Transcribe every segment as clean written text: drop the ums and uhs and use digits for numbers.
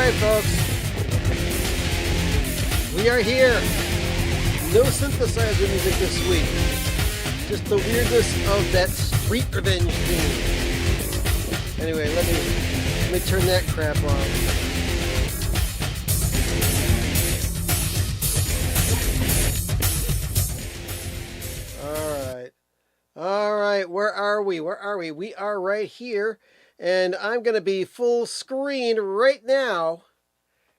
right, folks. We are here. No synthesizer music this week. Just the weirdness of that Street Revenge theme. Anyway, let me turn that crap on. All right, where are we? We are right here, and I'm going to be full screen right now.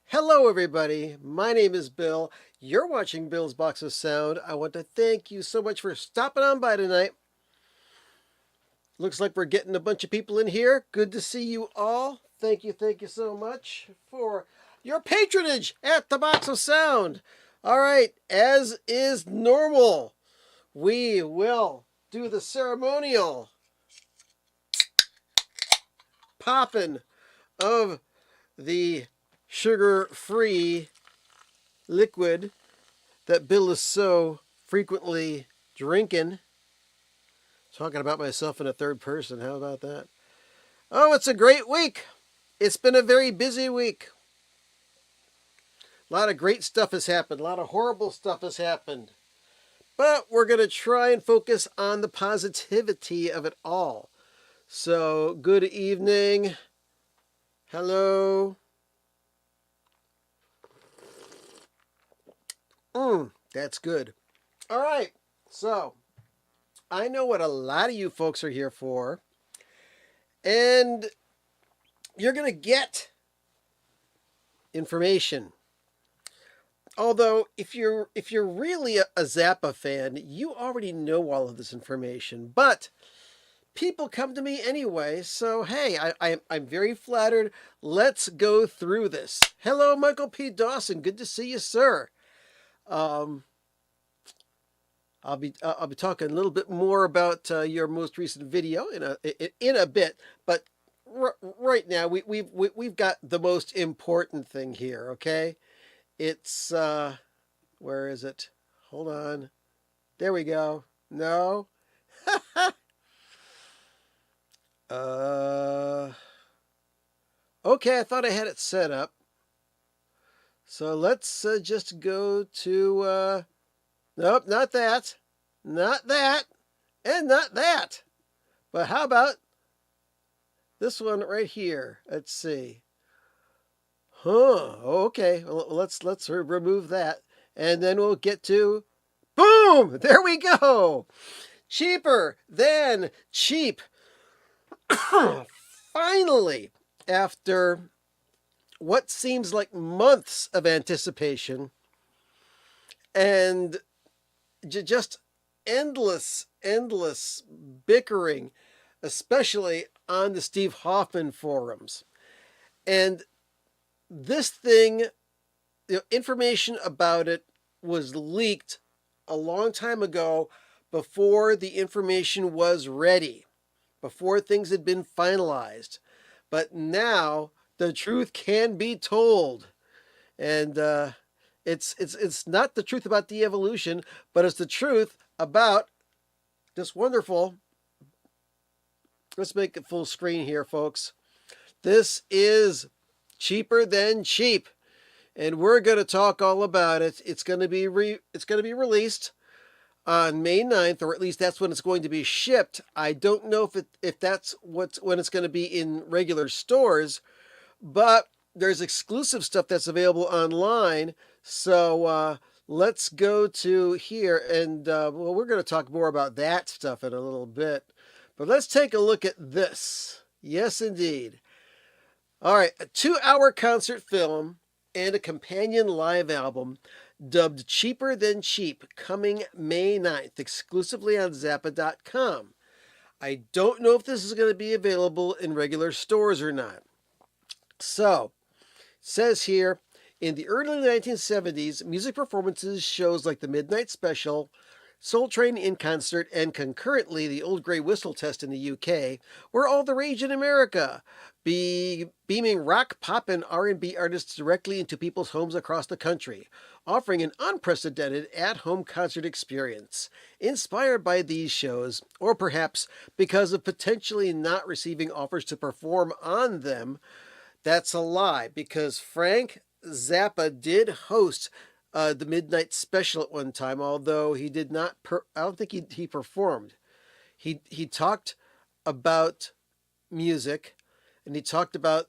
Hello, everybody. My name is Bill. You're watching Bill's Box of Sound. I want to thank you so much for stopping on by tonight. Looks like we're getting a bunch of people in here. Good to see you all. Thank you so much for your patronage at the Box of Sound. All right, as is normal, we will do the ceremonial popping of the sugar-free liquid that Bill is so frequently drinking. Talking about myself in a third person. How about that? Oh, it's a great week. It's been a very busy week. A lot of great stuff has happened. A lot of horrible stuff has happened. But we're going to try and focus on the positivity of it all. So, good evening. Hello. That's good. All right. So, I know what a lot of you folks are here for. And you're going to get information. Although, if you're really a Zappa fan, you already know all of this information. But people come to me anyway, so hey, I'm very flattered. Let's go through this. Hello, Michael P. Dawson. Good to see you, sir. I'll be talking a little bit more about your most recent video in a bit, but right now we've got the most important thing here. Okay. It's, where is it? Hold on. There we go. No. Okay, I thought I had it set up. So let's just go to, nope, not that. Not that. And not that. But how about this one right here? Let's see. Okay. Well, let's remove that, and then we'll get to, boom. There we go. Cheaper than cheap. Finally, after what seems like months of anticipation and just endless bickering, especially on the Steve Hoffman forums, and this thing, information about it was leaked a long time ago, before the information was ready, before things had been finalized. But now the truth can be told. And it's not the truth about de-evolution, but it's the truth about this wonderful, let's make it full screen here, folks. This is cheaper than cheap, and we're going to talk all about it. It's going to be released on May 9th, or at least that's when it's going to be shipped. I don't know if that's when it's going to be in regular stores, but there's exclusive stuff that's available online. So let's go to here, and well, we're going to talk more about that stuff in a little bit. But let's take a look at this. Yes, indeed. All right, a 2-hour concert film and a companion live album dubbed Cheaper Than Cheap, coming May 9th, exclusively on Zappa.com. I don't know if this is going to be available in regular stores or not. So, it says here, in the early 1970s, music performances, shows like the Midnight Special, Soul Train in Concert, and concurrently the Old Grey Whistle Test in the UK were all the rage in America, beaming rock, pop, and R&B artists directly into people's homes across the country, offering an unprecedented at-home concert experience. Inspired by these shows, or perhaps because of potentially not receiving offers to perform on them, That's a lie, because Frank Zappa did host the Midnight Special at one time, although he did not. I don't think he performed. He talked about music, and he talked about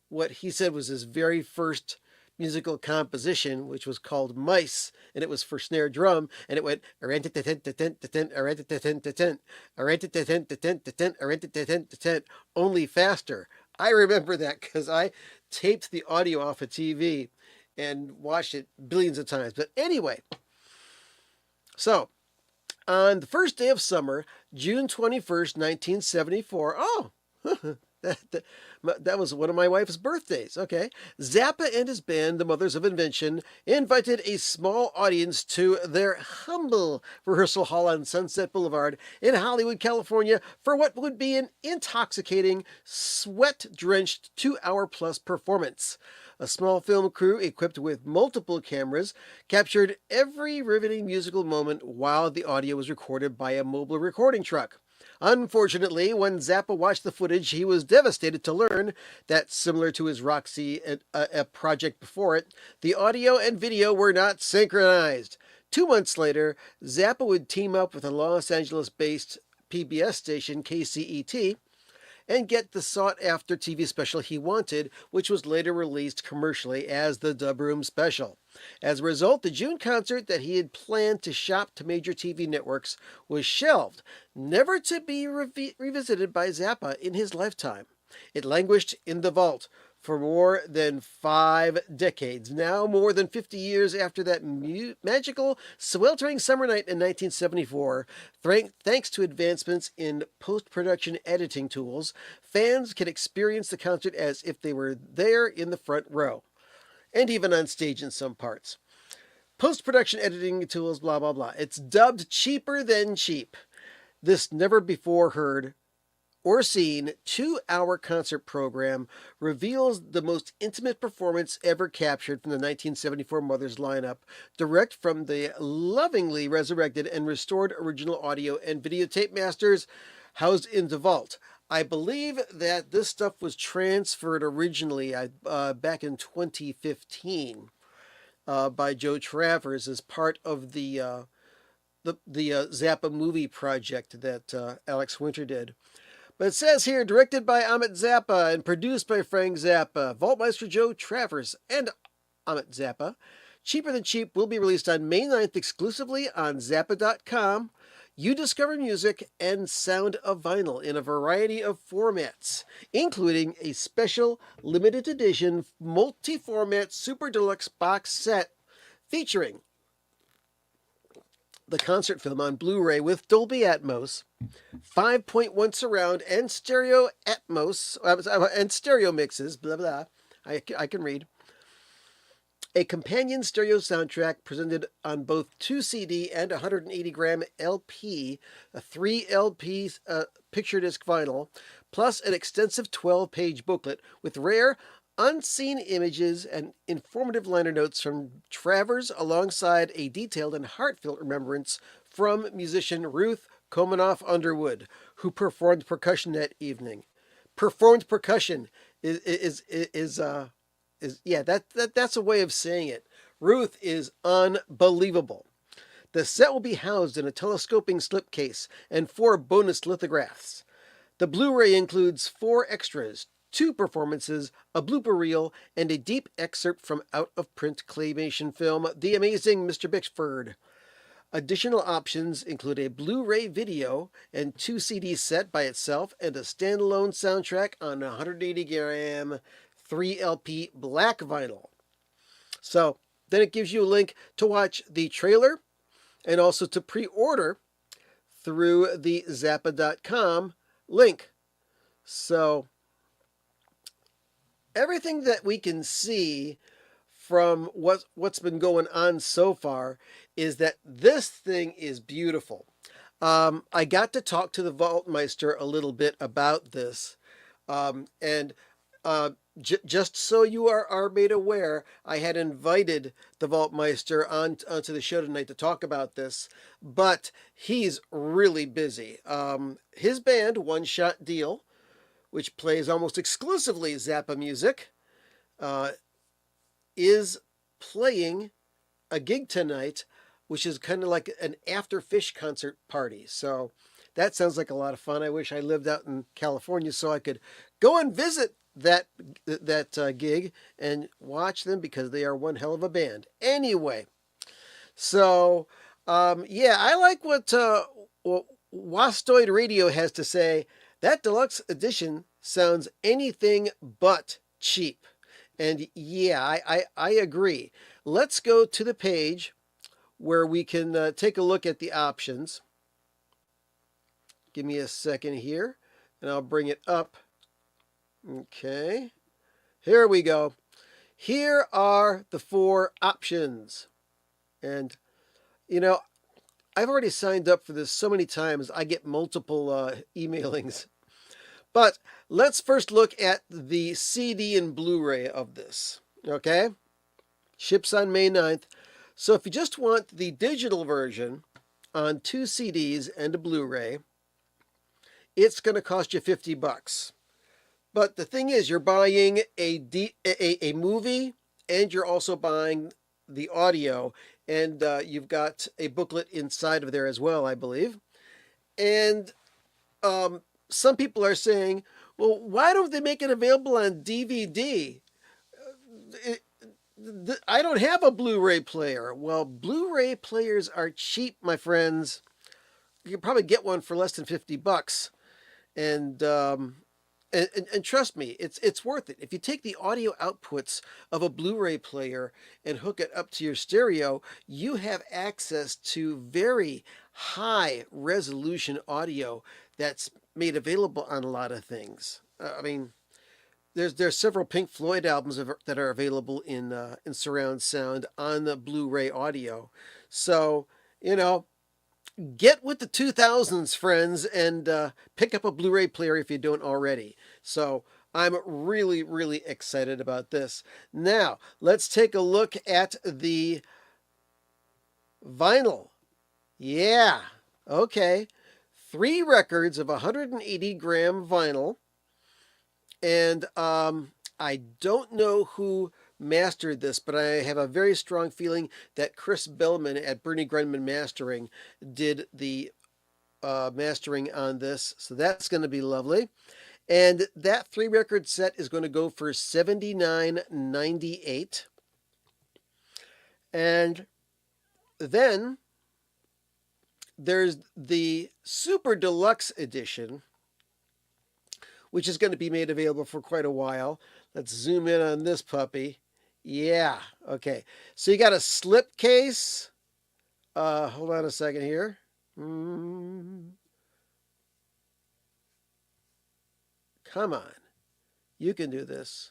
what he said was his very first musical composition, which was called Mice, and it was for snare drum, and it went only faster. I remember that because I taped the audio off a TV and watched it billions of times. But anyway, so on the first day of summer, June 21st, 1974. Oh, that was one of my wife's birthdays. Okay. Zappa and his band, the Mothers of Invention, invited a small audience to their humble rehearsal hall on Sunset Boulevard in Hollywood, California, for what would be an intoxicating, sweat-drenched 2-hour-plus performance. A small film crew equipped with multiple cameras captured every riveting musical moment while the audio was recorded by a mobile recording truck. Unfortunately, when Zappa watched the footage, he was devastated to learn that, similar to his Roxy project before it, the audio and video were not synchronized. 2 months later, Zappa would team up with a Los Angeles-based PBS station, KCET, and get the sought-after TV special he wanted, which was later released commercially as the Dub Room Special. As a result, the June concert that he had planned to shop to major TV networks was shelved, never to be revisited by Zappa in his lifetime. It languished in the vault for more than 5 decades. Now, more than 50 years after that magical, sweltering summer night in 1974, thanks to advancements in post-production editing tools, fans can experience the concert as if they were there in the front row, and even on stage in some parts. Post-production editing tools, blah, blah, blah. It's dubbed cheaper than cheap. This never-before-heard or seen 2-hour concert program reveals the most intimate performance ever captured from the 1974 Mothers lineup, direct from the lovingly resurrected and restored original audio and videotape masters housed in the vault. I believe that this stuff was transferred originally back in 2015 by Joe Travers as part of the Zappa movie project that Alex Winter did. But it says here, directed by Amit Zappa and produced by Frank Zappa, Vaultmeister Joe Travers, and Amit Zappa. Cheaper Than Cheap will be released on May 9th exclusively on Zappa.com, You Discover Music, and Sound of Vinyl in a variety of formats, including a special limited edition multi-format super deluxe box set featuring the concert film on Blu-ray with Dolby Atmos, 5.1 surround and stereo Atmos and stereo mixes, blah blah. I can read. A companion stereo soundtrack presented on both 2 CD and 180-gram LP, a 3 LP picture disc vinyl, plus an extensive 12-page booklet with rare unseen images and informative liner notes from Travers, alongside a detailed and heartfelt remembrance from musician Ruth Komanoff Underwood, who performed percussion that evening. Performed percussion is that's a way of saying it. Ruth is unbelievable. The set will be housed in a telescoping slipcase and 4 bonus lithographs. The Blu-ray includes 4 extras, 2 performances, a blooper reel, and a deep excerpt from out-of-print claymation film The Amazing Mr. Bickford. Additional options include a Blu-ray video and 2 CD set by itself, and a standalone soundtrack on 180-gram 3 LP black vinyl. So then it gives you a link to watch the trailer and also to pre-order through the Zappa.com link. So everything that we can see from what's been going on so far is that this thing is beautiful. I got to talk to the Vaultmeister a little bit about this, just so you are made aware, I had invited the Vaultmeister onto the show tonight to talk about this, but he's really busy. His band, One Shot Deal, which plays almost exclusively Zappa music, uh, is playing a gig tonight, which is kind of like an after Fish concert party. So that sounds like a lot of fun. I wish I lived out in California so I could go and visit that gig and watch them, because they are one hell of a band. Anyway, so yeah, I like what Wastoid Radio has to say. That deluxe edition sounds anything but cheap. And yeah, I agree. Let's go to the page where we can take a look at the options. Give me a second here, and I'll bring it up. Okay, here we go. Here are the 4 options. And, you know, I've already signed up for this so many times, I get multiple emailings. But let's first look at the CD and Blu-ray of this. Okay? Ships on May 9th. So if you just want the digital version on 2 CDs and a Blu-ray, it's going to cost you $50. But the thing is, you're buying a movie, and you're also buying the audio, and you've got a booklet inside of there as well, I believe. And some people are saying, well, why don't they make it available on DVD? I don't have a Blu-ray player. Well, Blu-ray players are cheap, my friends. You can probably get one for less than $50. And trust me, it's worth it. If you take the audio outputs of a Blu-ray player and hook it up to your stereo, you have access to very high resolution audio that's made available on a lot of things. I mean, there's several Pink Floyd albums that are available in surround sound on the Blu-ray audio. So, you know, get with the 2000s, friends, and pick up a Blu-ray player if you don't already. So I'm really, really excited about this. Now, let's take a look at the vinyl. Yeah, okay. 3 records of 180-gram vinyl. And I don't know who mastered this, but I have a very strong feeling that Chris Bellman at Bernie Grundman Mastering did the mastering on this. So that's going to be lovely. And that 3 record set is going to go for $79.98. And then there's the Super Deluxe Edition, which is going to be made available for quite a while. Let's zoom in on this puppy. Yeah, okay. So you got a slip case. Hold on a second here. Come on. You can do this.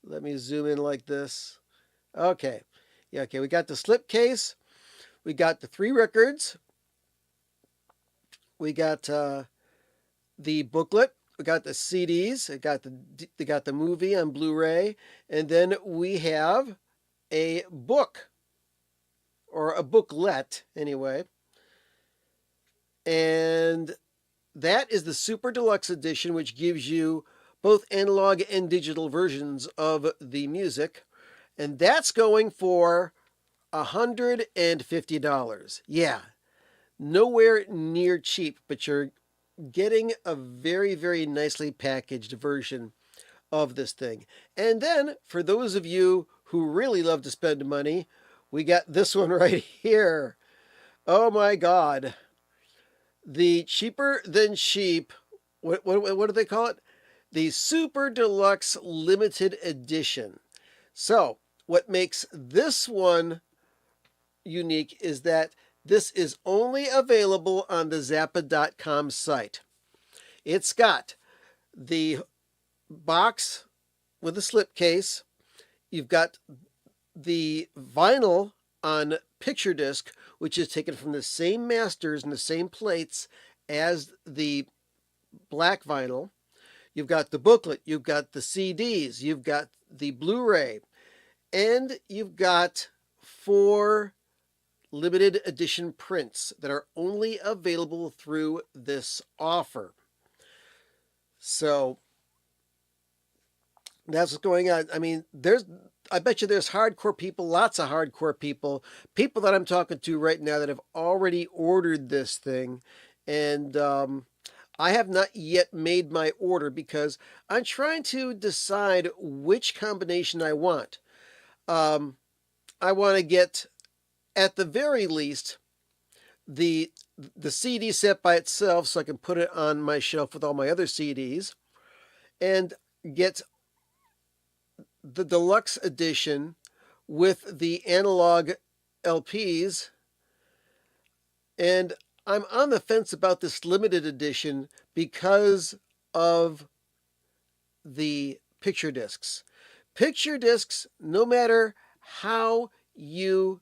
Let me zoom in like this. Okay. Yeah, okay. We got the slip case. We got the 3 records. We got the booklet. We got the CDs. They got the movie on Blu-ray, and then we have a book, or a booklet anyway. And that is the Super Deluxe Edition, which gives you both analog and digital versions of the music, and that's going for $150. Yeah, nowhere near cheap, but you're getting a very, very nicely packaged version of this thing. And then, for those of you who really love to spend money, we got this one right here. Oh my God. The cheaper than cheap, what do they call it? The Super Deluxe Limited Edition. So, what makes this one unique is that this is only available on the Zappa.com site. It's got the box with a slipcase. You've got the vinyl on picture disc, which is taken from the same masters and the same plates as the black vinyl. You've got the booklet, you've got the CDs, you've got the Blu-ray, and you've got 4 limited edition prints that are only available through this offer. So that's what's going on. I mean, I bet you there's hardcore people, lots of hardcore people that I'm talking to right now that have already ordered this thing. And I have not yet made my order because I'm trying to decide which combination I want. I want to get, at the very least, the CD set by itself so I can put it on my shelf with all my other CDs, and get the deluxe edition with the analog LPs. And I'm on the fence about this limited edition because of the picture discs. Picture discs, no matter how you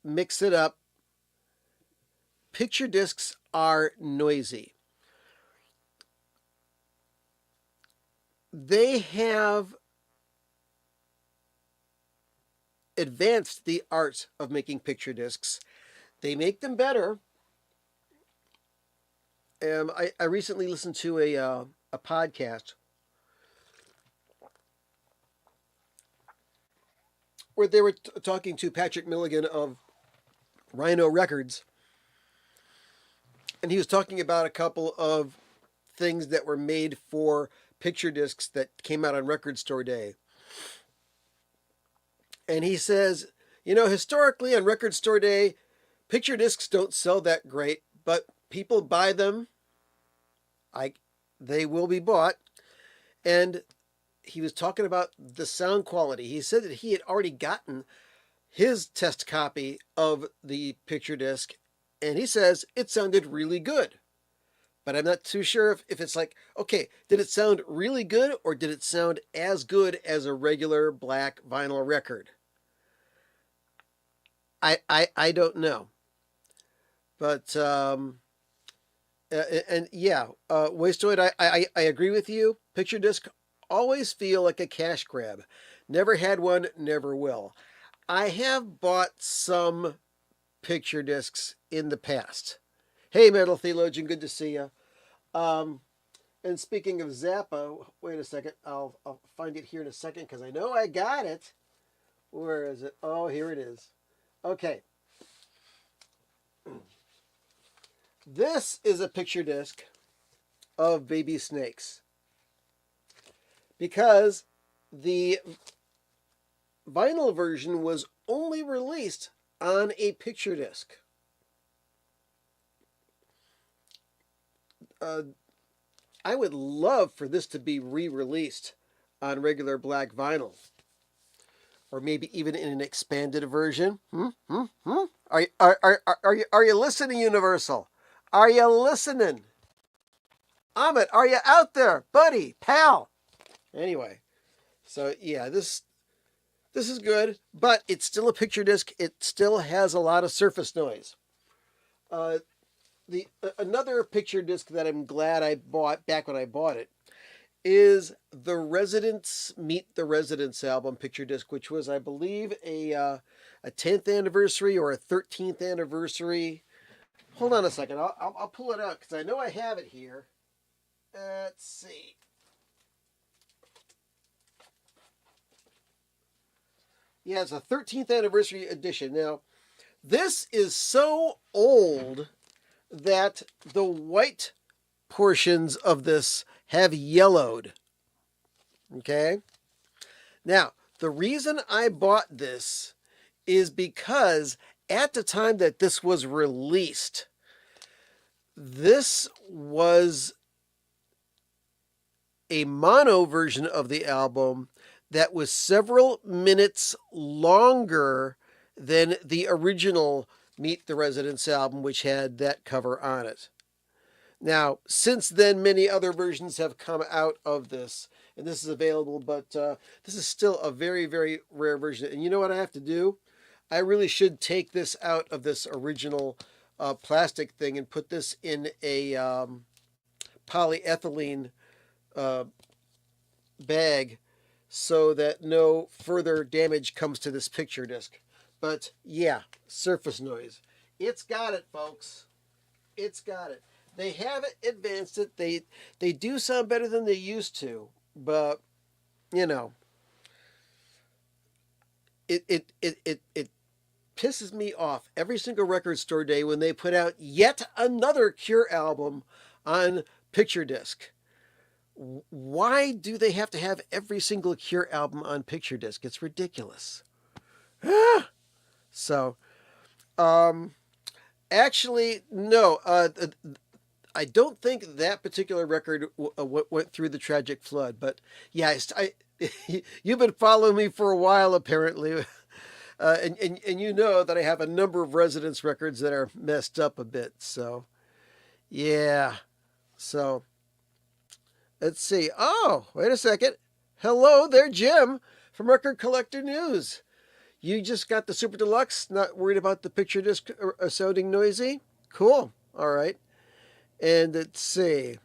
mix it up, picture discs are noisy. They have advanced the art of making picture discs. They make them better. I recently listened to a podcast where they were talking to Patrick Milligan of Rhino Records, and he was talking about a couple of things that were made for picture discs that came out on Record Store Day. And he says, historically on Record Store Day, picture discs don't sell that great, but people buy them. They will be bought. And he was talking about the sound quality. He said that he had already gotten his test copy of the picture disc, and he says it sounded really good. But I'm not too sure if it's like, okay, did it sound really good or did it sound as good as a regular black vinyl record? I don't know. But, Wastoid, I agree with you. Picture disc always feel like a cash grab. Never had one, never will. I have bought some picture discs in the past. Hey, Metal Theologian, good to see you. And speaking of Zappa, wait a second. I'll find it here in a second because I know I got it. Where is it? Oh, here it is. Okay. This is a picture disc of Baby Snakes because the vinyl version was only released on a picture disc. I would love for this to be re-released on regular black vinyl, or maybe even in an expanded version. Are you listening, Universal? Are you listening? Amit, are you out there, buddy, pal? Anyway, so yeah, this is good, but it's still a picture disc. It still has a lot of surface noise. Another picture disc that I'm glad I bought back when I bought it is the Residents Meet the Residents album picture disc, which was, I believe, a 10th anniversary or a 13th anniversary. Hold on a second. I'll pull it out because I know I have it here. Let's see. Yeah, it's a 13th anniversary edition. Now, this is so old that the white portions of this have yellowed. Okay? Now, the reason I bought this is because at the time that this was released, this was a mono version of the album that was several minutes longer than the original Meet the Residents album, which had that cover on it. Now, since then, many other versions have come out of this, and this is available, but this is still a very, very rare version. And you know what I have to do? I really should take this out of this original plastic thing and put this in a polyethylene bag so that no further damage comes to this picture disc. But yeah, surface noise. It's got it, folks. It's got it. They haven't advanced it. They do sound better than they used to, but you know, it pisses me off every single record store day when they put out yet another Cure album on picture disc. Why do they have to have every single Cure album on picture disc? It's ridiculous. So, actually, no. I don't think that particular record went through the tragic flood, but yeah, you've been following me for a while apparently, and you know that I have a number of Residence records that are messed up a bit. So yeah, so let's see. Oh, wait a second. Hello there, Jim from Record Collector News. You just got the Super Deluxe. Not worried about the picture disc sounding noisy. Cool. All right. And let's see.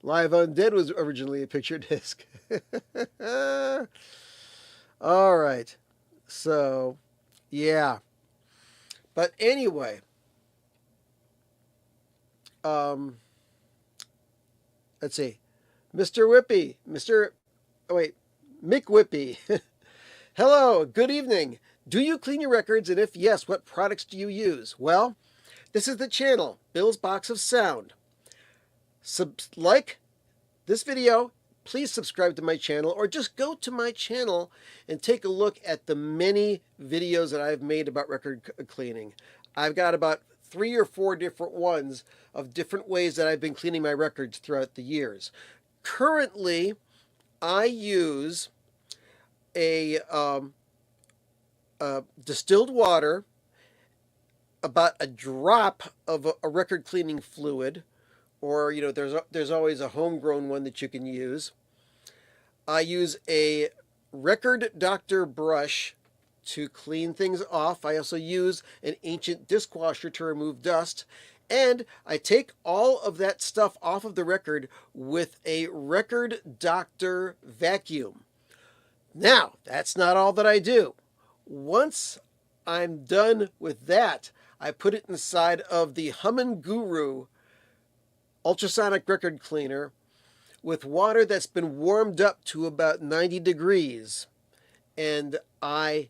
Live Undead was originally a picture disc. All right. So, yeah. But anyway, let's see. Mr. Whippy. Mick Whippy. Hello, good evening. Do you clean your records? And if yes, what products do you use? Well, this is the channel, Bill's Box of Sound. Like this video, please subscribe to my channel, or just go to my channel and take a look at the many videos that I've made about record cleaning. I've got about 3 or 4 different ones of different ways that I've been cleaning my records throughout the years. Currently, I use a distilled water, about a drop of a record cleaning fluid, or there's always a homegrown one that you can use. I use a Record Doctor brush to clean things off. I also use an ancient disc washer to remove dust, and I take all of that stuff off of the record with a Record Doctor vacuum. Now, that's not all that I do. Once I'm done with that, I put it inside of the Hummin' Guru ultrasonic record cleaner with water that's been warmed up to about 90 degrees, and I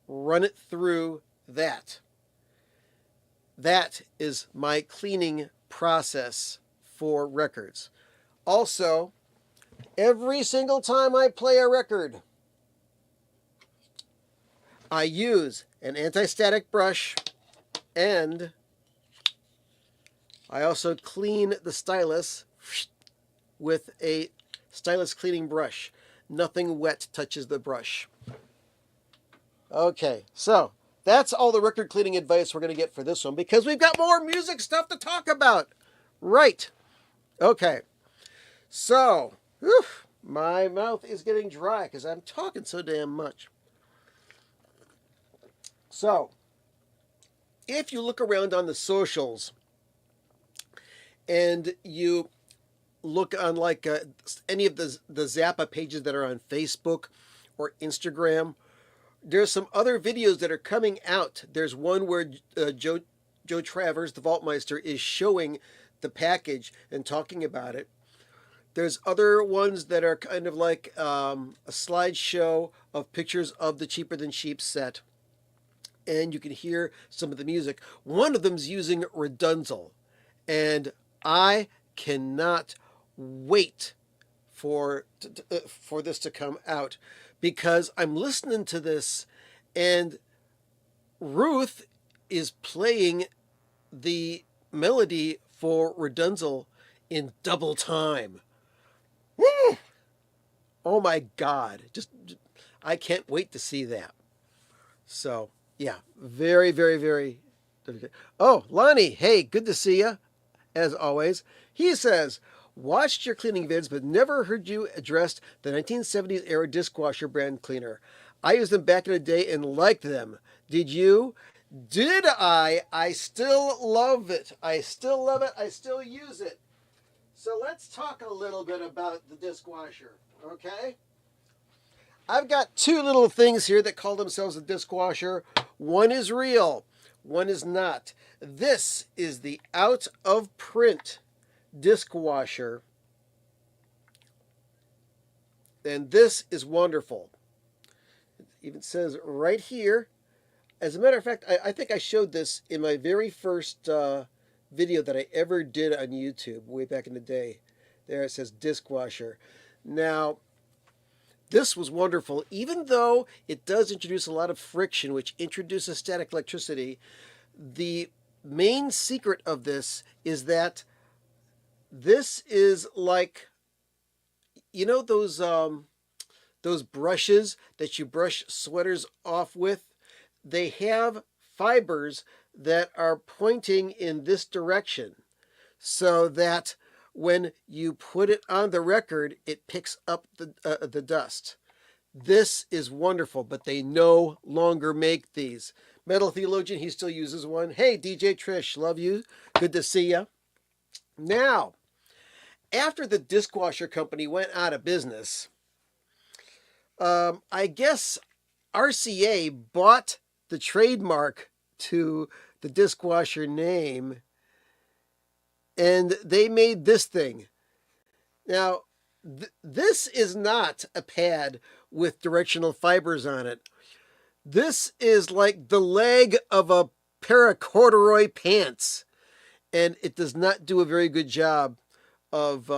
run it through that. That is my cleaning process for records. Also, every single time I play a record, I use an anti-static brush, and I also clean the stylus with a stylus cleaning brush. Nothing wet touches the brush. Okay, so that's all the record cleaning advice we're going to get for this one, because we've got more music stuff to talk about. Right. Okay. So, my mouth is getting dry because I'm talking so damn much. So, if you look around on the socials and you look on like any of the Zappa pages that are on Facebook or Instagram, there's some other videos that are coming out. There's one where Joe Travers, the Vaultmeister, is showing the package and talking about it. There's other ones that are kind of like a slideshow of pictures of the Cheaper Than Cheap set, and you can hear some of the music. One of them's using Redunzel, and I cannot wait for this to come out, because I'm listening to this and Ruth is playing the melody for Redunzel in double time. Woo! Oh my God. Just I can't wait to see that. So, yeah, very, very, very difficult. Oh, Lonnie, hey, good to see you, as always. He says, watched your cleaning vids, but never heard you address the 1970s era dishwasher brand cleaner. I used them back in the day and liked them. Did you? Did I? I still love it. I still love it. I still use it. So let's talk a little bit about the dishwasher, okay? I've got two little things here that call themselves a disc washer. One is real, one is not. This is the out of print disc washer. And this is wonderful. It even says right here. As a matter of fact, I think I showed this in my very first video that I ever did on YouTube way back in the day. There it says disc washer. Now, this was wonderful. Even though it does introduce a lot of friction, which introduces static electricity, the main secret of this is that this is like, you know those brushes that you brush sweaters off with? They have fibers that are pointing in this direction so that when you put it on the record, it picks up the dust. This is wonderful, but they no longer make these. Metal Theologian, he still uses one. Hey, DJ Trish, love you. Good to see you. Now, after the disc washer company went out of business, I guess RCA bought the trademark to the disc washer name, and they made this thing. Now, this is not a pad with directional fibers on it. This is like the leg of a pair of corduroy pants, and it does not do a very good job of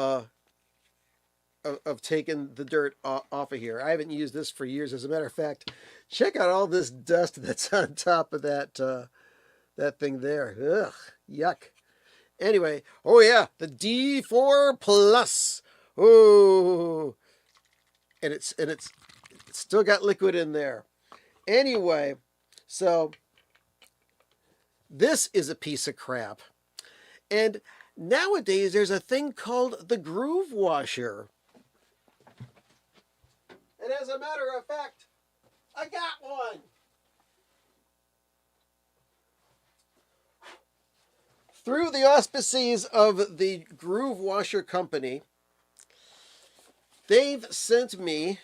taking the dirt off of here. I haven't used this for years. As a matter of fact, check out all this dust that's on top of that thing there. Ugh, yuck. Anyway, oh yeah, the D4 Plus. Oh, and it's still got liquid in there. Anyway, so this is a piece of crap. And nowadays there's a thing called the groove washer. And as a matter of fact, I got one. Through the auspices of the Groove Washer Company, they've sent me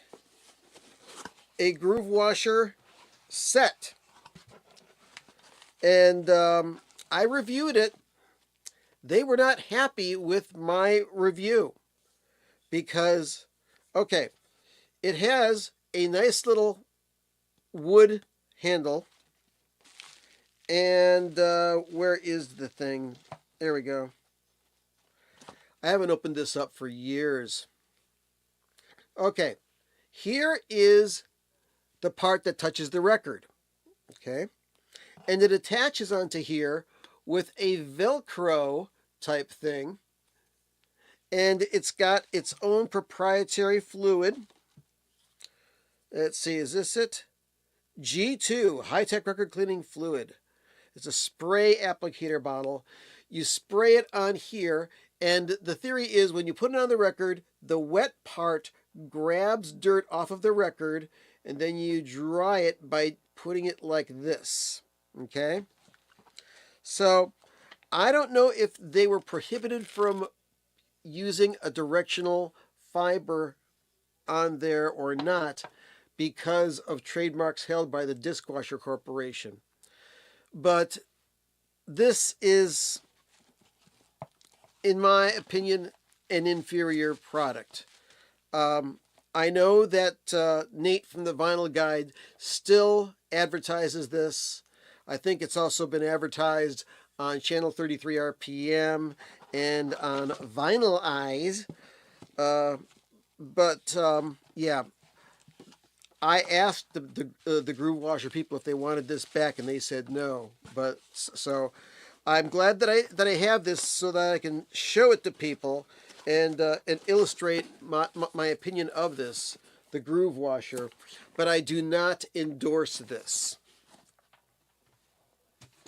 a groove washer set. And I reviewed it. They were not happy with my review because, okay, it has a nice little wood handle. And where is the thing? There we go. I haven't opened this up for years. Okay, here is the part that touches the record. Okay, and it attaches onto here with a Velcro type thing. And it's got its own proprietary fluid. Let's see, is this it? G2, high-tech record cleaning fluid. It's a spray applicator bottle. You spray it on here, and the theory is when you put it on the record, the wet part grabs dirt off of the record, and then you dry it by putting it like this. Okay? So, I don't know if they were prohibited from using a directional fiber on there or not because of trademarks held by the Disc Washer Corporation. But this is, in my opinion, an inferior product. I know that Nate from the Vinyl Guide still advertises this. I think it's also been advertised on Channel 33 RPM and on Vinyl Eyes. Yeah. I asked the Groove Washer people if they wanted this back, and they said no. But so I'm glad that I have this so that I can show it to people and illustrate my opinion of this, the Groove Washer. But I do not endorse this.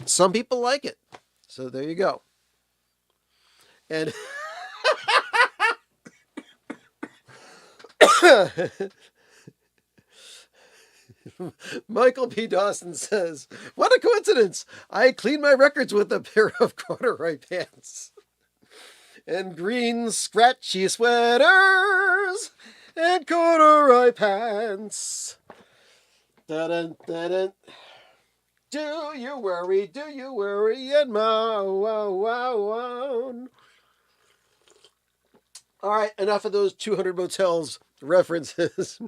Some people like it, so there you go. And Michael P. Dawson says, "What a coincidence! I clean my records with a pair of corduroy pants and green scratchy sweaters." and corduroy pants. Da-dun, da-dun. Do you worry and wow, wow, wow, wow. All right, enough of those 200 Motels references.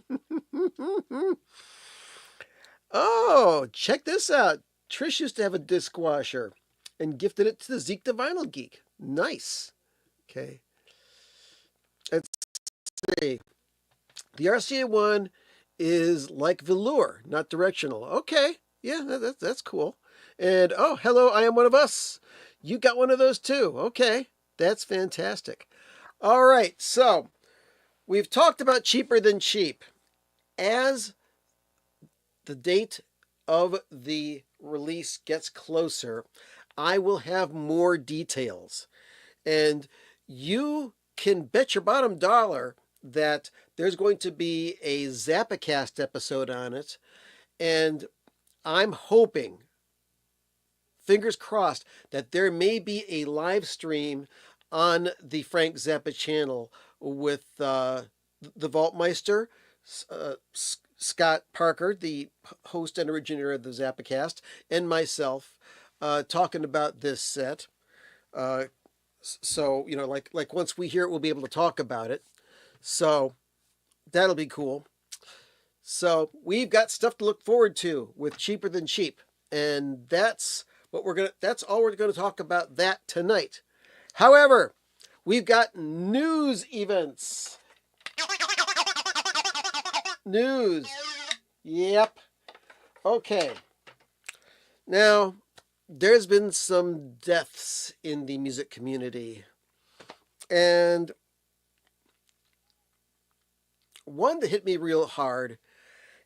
Oh, check this out. Trish used to have a dishwasher and gifted it to the Zeke the Vinyl Geek. Nice. Okay. Let's see. The RCA one is like velour, not directional. Okay. Yeah, that's cool. And oh, hello, I am one of us. You got one of those too. Okay. That's fantastic. All right. So we've talked about cheaper than cheap. As the date of the release gets closer, I will have more details. And you can bet your bottom dollar that there's going to be a Zappacast episode on it. And I'm hoping, fingers crossed, that there may be a live stream on the Frank Zappa channel with the Vaultmeister, Scott Parker, the host and originator of the Zappacast, and myself talking about this set. So, like once we hear it, we'll be able to talk about it. So that'll be cool. So we've got stuff to look forward to with Cheaper Than Cheap. And that's all we're gonna talk about that tonight. However, we've got news events. News. Yep. Okay. Now, there's been some deaths in the music community. And one that hit me real hard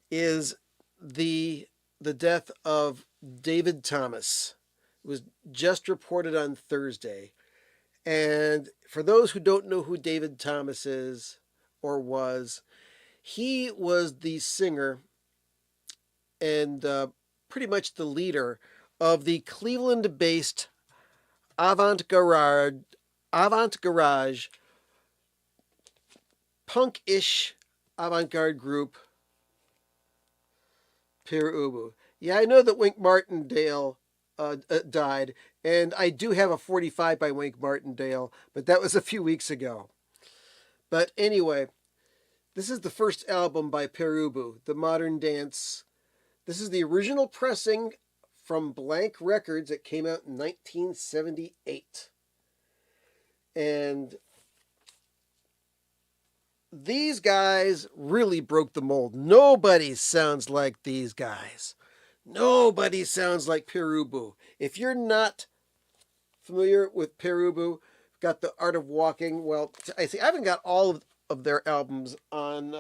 is the death of David Thomas. It was just reported on Thursday. And for those who don't know who David Thomas is or was, he was the singer and pretty much the leader of the Cleveland-based avant-garage, punk-ish avant-garde group, Pere. Yeah, I know that Wink Martindale died, and I do have a 45 by Wink Martindale, but that was a few weeks ago. But anyway, this is the first album by Pere, The Modern Dance. This is the original pressing from Blank Records. It came out in 1978. And these guys really broke the mold. Nobody sounds like these guys. Nobody sounds like Pere. If you're not familiar with Pere, got The Art of Walking. Well, I haven't got all of their albums on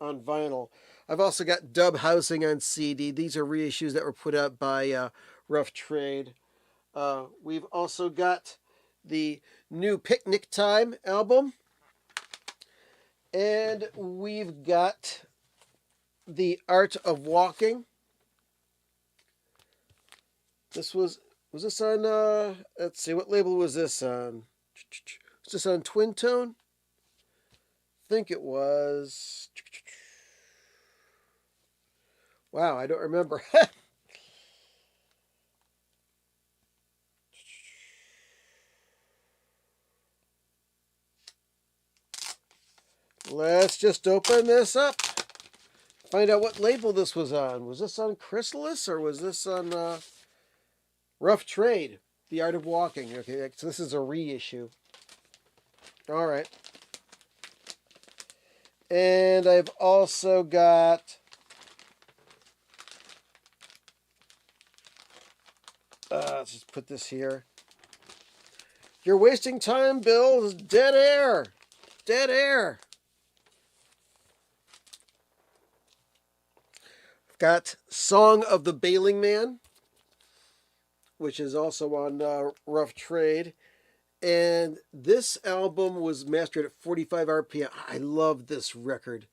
vinyl. I've also got Dub Housing on CD. These are reissues that were put out by Rough Trade. We've also got the new Picnic Time album. And we've got The Art of Walking. This was this on, let's see, what label was this on? Was this on Twin Tone? I think it was. Wow, I don't remember. Let's just open this up. Find out what label this was on. Was this on Chrysalis or was this on Rough Trade? The Art of Walking. Okay, so this is a reissue. All right. And I've also got let's just put this here. You're wasting time, Bill. This is Dead Air. Dead Air. I've got Song of the Bailing Man, which is also on Rough Trade. And this album was mastered at 45 RPM. I love this record.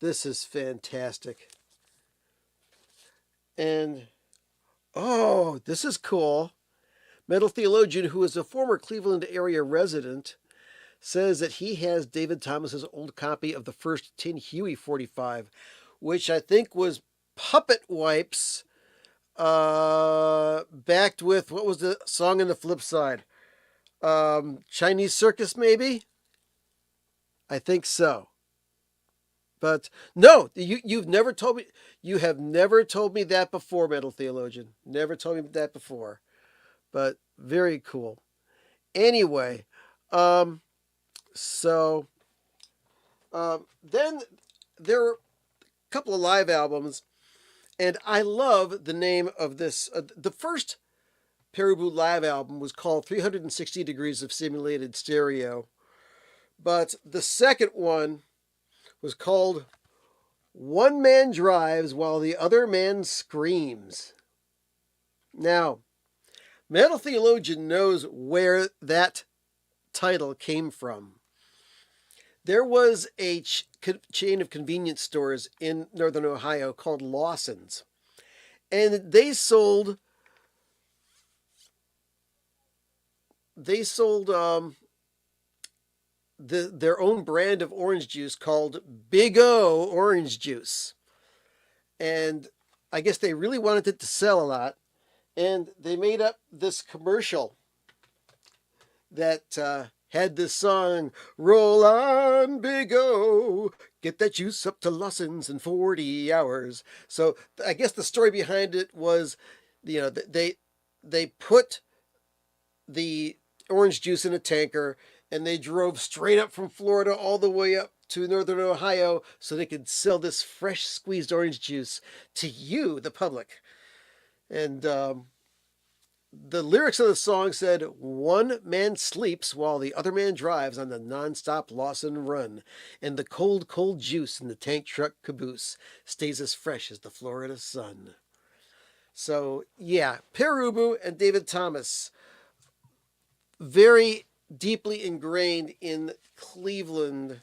This is fantastic. And, oh, this is cool. Metal Theologian, who is a former Cleveland area resident, says that he has David Thomas's old copy of the first Tin Huey 45, which I think was Puppet Wipes, backed with, what was the song on the flip side? Chinese Circus, maybe? I think so. But no, you've never told me, you have never told me that before, Metal Theologian. Never told me that before. But very cool. Anyway, um, so then there were a couple of live albums, and I love the name of this. The first Pere live album was called 360 Degrees of Simulated Stereo, but the second one was called One Man Drives While the Other Man Screams. Now, Metal Theologian knows where that title came from. There was a chain of convenience stores in northern Ohio called Lawson's, and they sold their own brand of orange juice called Big O Orange Juice. And I guess they really wanted it to sell a lot. And they made up this commercial that had this song, Roll on, Big O, get that juice up to Lawson's in 40 hours. So I guess the story behind it was, they put the orange juice in a tanker, and they drove straight up from Florida all the way up to northern Ohio so they could sell this fresh squeezed orange juice to you, the public. And the lyrics of the song said, one man sleeps while the other man drives on the nonstop Lawson run, and the cold, cold juice in the tank truck caboose stays as fresh as the Florida sun. So, yeah, Pere and David Thomas, very deeply ingrained in Cleveland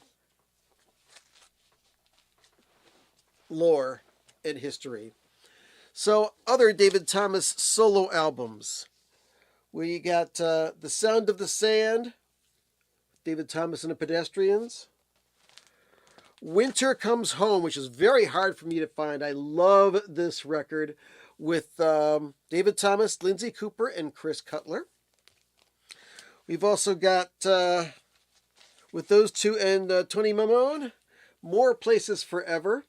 lore and history. So, other David Thomas solo albums. We got The Sound of the Sand, David Thomas and the Pedestrians. Winter Comes Home, which is very hard for me to find. I love this record with David Thomas, Lindsay Cooper, and Chris Cutler. We've also got, with those two and Tony Mamone, More Places Forever.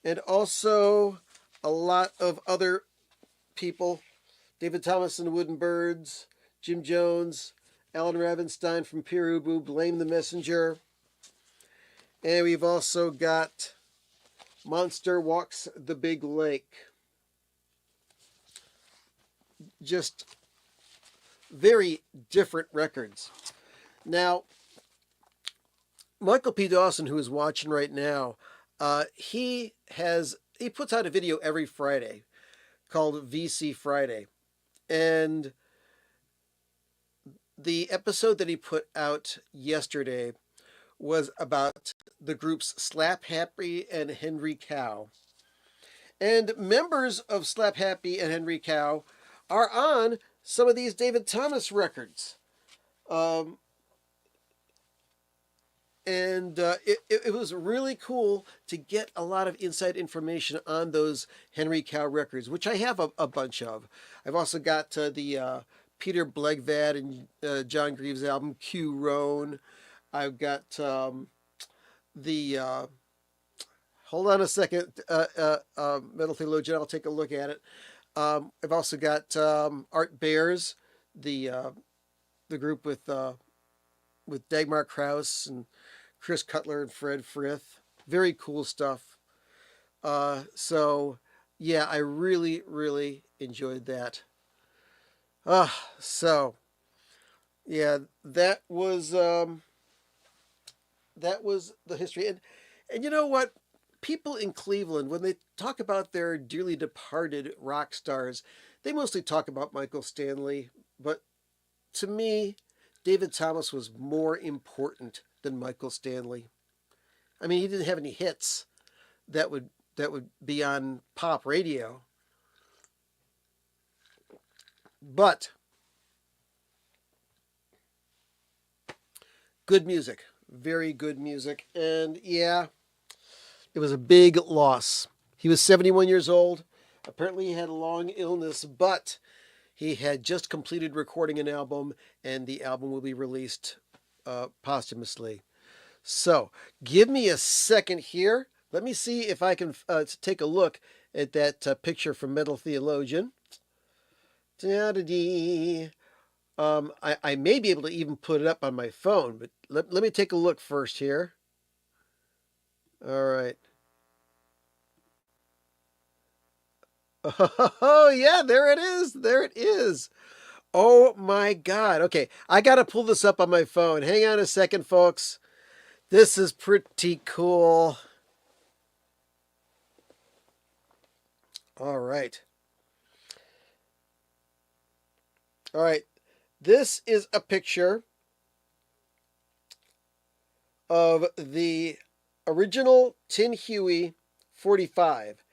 And also a lot of other people. David Thomas and the Wooden Birds, Jim Jones, Alan Ravenstein from Pere Ubu, Blame the Messenger. And we've also got Monster Walks the Big Lake. Just very different records. Now, Michael P. Dawson, who is watching right now, he puts out a video every Friday called VC Friday. And the episode that he put out yesterday was about the groups Slap Happy and Henry Cow. And members of Slap Happy and Henry Cow are on some of these David Thomas records. It was really cool to get a lot of inside information on those Henry Cow records, which I have a bunch of. I've also got the Peter Blegvad and John Greaves album, Q Roan. I've got hold on a second, Metal Theologian, I'll take a look at it. I've also got Art Bears, the group with Dagmar Krause and Chris Cutler and Fred Frith. Very cool stuff. So, yeah, I really, really enjoyed that. So, yeah, that was the history. And you know what? People in Cleveland, when they talk about their dearly departed rock stars, they mostly talk about Michael Stanley. But to me, David Thomas was more important than Michael Stanley. I mean, he didn't have any hits that would be on pop radio. But good music, very good music. And yeah, it was a big loss. He was 71 years old. Apparently, he had a long illness, but he had just completed recording an album, and the album will be released posthumously. So, give me a second here. Let me see if I can take a look at that picture from Metal Theologian. Da-da-dee. I may be able to even put it up on my phone, but let me take a look first here. All right. Oh, yeah, there it is. There it is. Oh my God. Okay, I got to pull this up on my phone. Hang on a second, folks. This is pretty cool. All right. All right. This is a picture of the original Tin Huey 45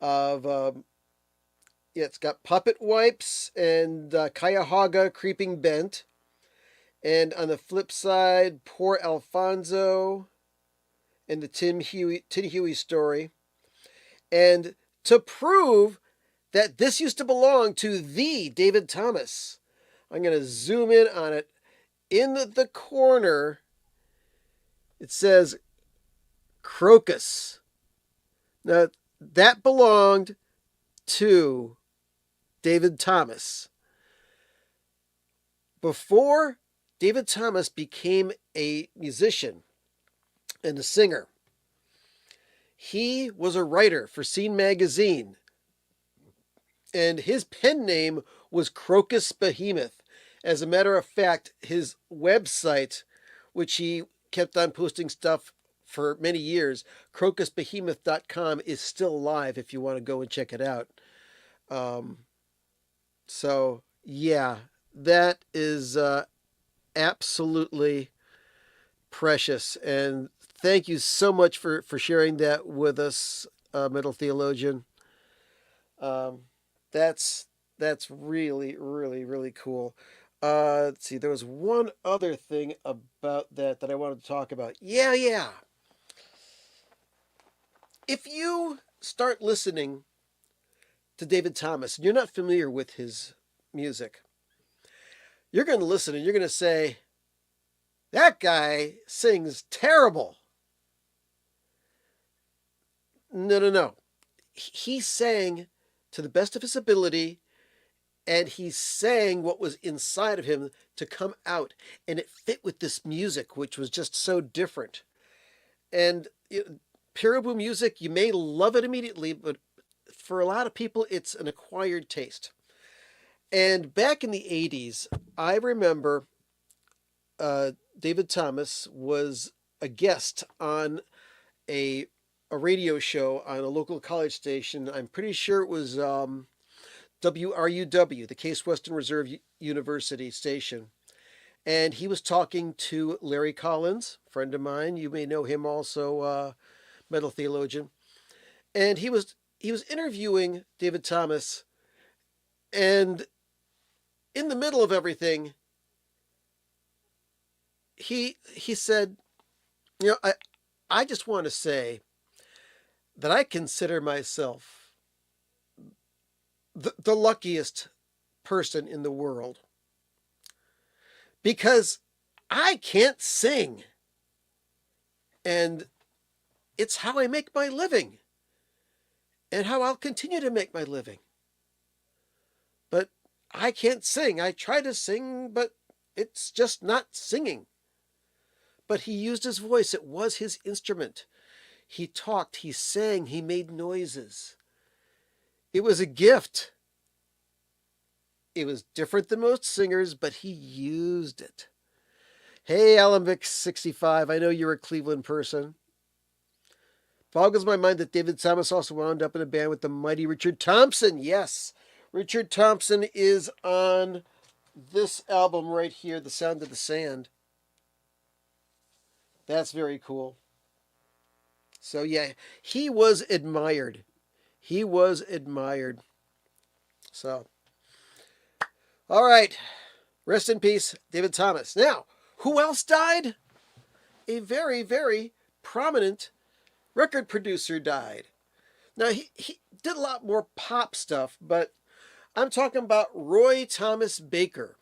of yeah, it's got Puppet Wipes and Cuyahoga Creeping Bent. And on the flip side, Poor Alfonso and the Tin Huey story. And to prove that this used to belong to the David Thomas, I'm going to zoom in on it. In the corner, it says Crocus. Now, that belonged to David Thomas. Before David Thomas became a musician and a singer, he was a writer for Scene Magazine, and his pen name was Crocus Behemoth. As a matter of fact, his website, which he kept on posting stuff for many years, crocusbehemoth.com, is still live if you want to go and check it out. So, yeah, that is absolutely precious. And thank you so much for sharing that with us, Metal Theologian. That's really, really, really cool. Let's see, there was one other thing about that I wanted to talk about. Yeah. If you start listening to David Thomas and you're not familiar with his music, you're going to listen and you're going to say, that guy sings terrible. No. He sang to the best of his ability, and he sang what was inside of him to come out, and it fit with this music, which was just so different. And Pere music, you may love it immediately, but for a lot of people, it's an acquired taste. And back in the 80s, I remember David Thomas was a guest on a radio show on a local college station. I'm pretty sure it was WRUW, the Case Western Reserve University station. And he was talking to Larry Collins, friend of mine. You may know him also, Metal Theologian. And he was interviewing David Thomas. And in the middle of everything, he said, I just want to say that I consider myself the luckiest person in the world, because I can't sing, and it's how I make my living and how I'll continue to make my living. But I can't sing. I try to sing, but it's just not singing. But he used his voice. It was his instrument. He talked, he sang, he made noises. It was a gift. It was different than most singers, but he used it. Hey, Alembic65, I know you're a Cleveland person. Boggles my mind that David Thomas also wound up in a band with the mighty Richard Thompson. Yes, Richard Thompson is on this album right here, The Sound of the Sand. That's very cool. So yeah, he was admired. He was admired. So, all right. Rest in peace, David Thomas. Now, who else died? a very, very prominent record producer died. Now, he did a lot more pop stuff, but I'm talking about Roy Thomas Baker.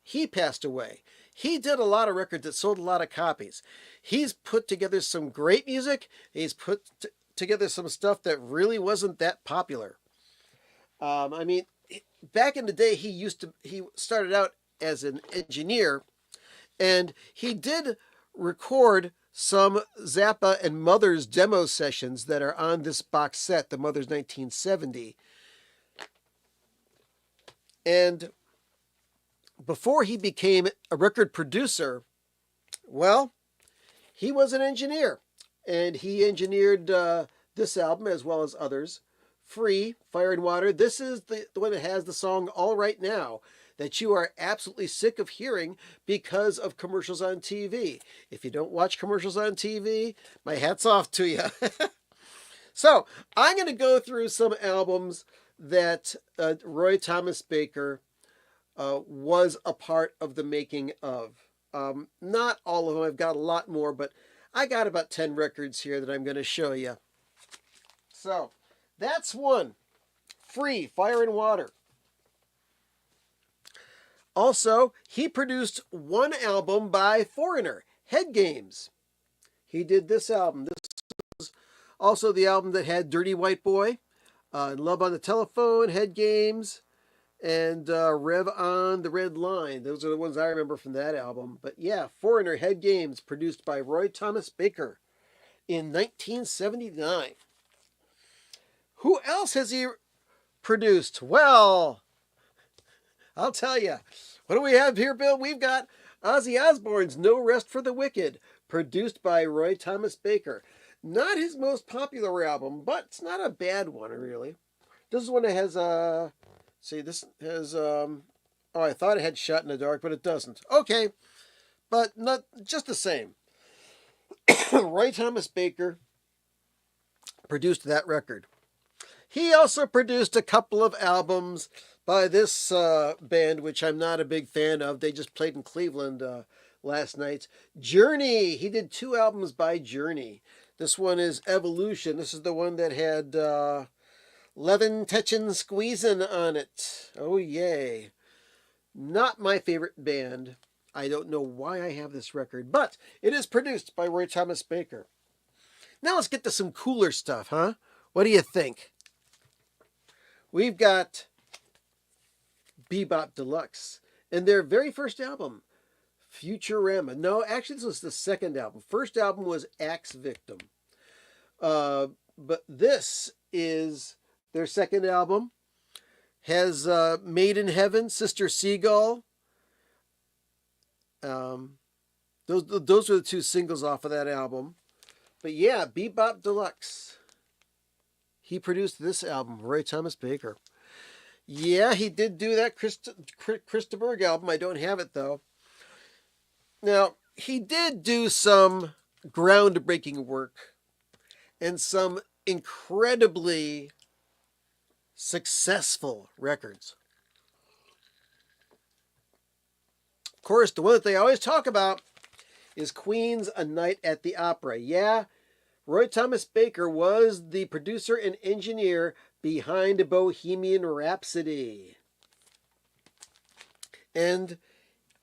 He passed away. He did a lot of records that sold a lot of copies. He's put together some great music. He's put together some stuff that really wasn't that popular. I mean, back in the day, he started out as an engineer, and he did record some Zappa and Mother's demo sessions that are on this box set, the Mother's 1970. And before he became a record producer, well, he was an engineer. And he engineered this album as well as others. Free, Fire and Water. This is the one that has the song All Right Now that you are absolutely sick of hearing because of commercials on TV. If you don't watch commercials on TV, my hat's off to you. So I'm going to go through some albums that Roy Thomas Baker was a part of the making of. Not all of them. I've got a lot more, but I got about 10 records here that I'm going to show you. So that's one. Free, Fire and Water. Also, he produced one album by Foreigner, Head Games. He did this album. This was also the album that had Dirty White Boy, Love on the Telephone, Head Games, and Rev on the Red Line. Those are the ones I remember from that album. But yeah, Foreigner, Head Games, produced by Roy Thomas Baker in 1979. Who else has he produced? Well, I'll tell you. What do we have here, Bill? We've got Ozzy Osbourne's No Rest for the Wicked, produced by Roy Thomas Baker. Not his most popular album, but it's not a bad one, really. This is one that has, this has, I thought it had Shot in the Dark, but it doesn't. Okay, but not just the same. Roy Thomas Baker produced that record. He also produced a couple of albums by this band, which I'm not a big fan of. They just played in Cleveland last night. Journey. He did 2 albums by Journey. This one is Evolution. This is the one that had Levin Tetchin Squeezin' on it. Oh, yay. Not my favorite band. I don't know why I have this record, but it is produced by Roy Thomas Baker. Now let's get to some cooler stuff, huh? What do you think? We've got Bebop Deluxe and their very first album, Futurama. No, actually, this was the second album. First album was Axe Victim. But this is their second album. Has Made in Heaven, Sister Seagull. Those were the 2 singles off of that album. But yeah, Bebop Deluxe. He produced this album, Roy Thomas Baker. Yeah, he did do that Krista Berg album. I don't have it, though. Now, he did do some groundbreaking work and some incredibly successful records. Of course, the one that they always talk about is Queen's A Night at the Opera. Yeah, Roy Thomas Baker was the producer and engineer behind Bohemian Rhapsody. And